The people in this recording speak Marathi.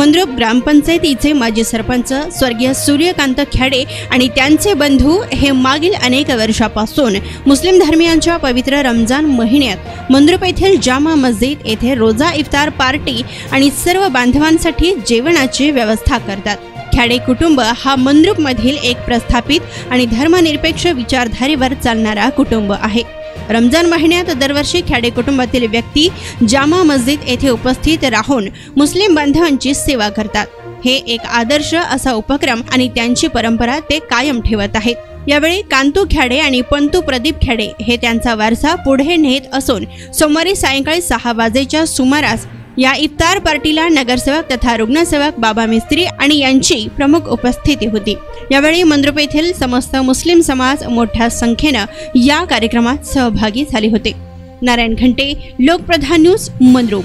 मंद्रुप ग्रामपंचायतीचे माजी सरपंच स्वर्गीय सूर्यकांत खेडे आणि त्यांचे बंधू हे मागील अनेक वर्षापासून मुस्लिम धर्मियांच्या पवित्र रमजान महिन्यात मंद्रुप येथील जामा मस्जिद येथे रोजा इफ्तार पार्टी आणि सर्व बांधवांसाठी जेवणाची व्यवस्था करतात। खेडे कुटुंब हा मंद्रुपमधील एक प्रस्थापित आणि धर्मनिरपेक्ष विचारधारेवर चालणारा कुटुंब आहे। रमजान महिन्यात दरवर्षी खेडे कुटुंबातील व्यक्ती जामा मस्जिद येथे उपस्थित राहून मुस्लिम बांधवांची सेवा करतात। हे एक आदर्श असा उपक्रम आणि त्यांची परंपरा ते कायम ठेवत आहेत। यावेळी कांतू खेडे आणि पंतू प्रदीप खेडे हे त्यांचा वारसा पुढे नेत असून सोमवारी सायंकाळी 6 वाजेच्या सुमारास या इफ्तार पार्टीला नगरसेवक तथा रुग्णसेवक बाबा मिस्त्री आणि यांची प्रमुख उपस्थिती होती। यावेळी मंद्रुप येथील समस्त मुस्लिम समाज मोठ्या संख्येने या कार्यक्रमात सहभागी झाले होते। नारायण घंटे, लोकप्रधान न्यूज, मंद्रुप।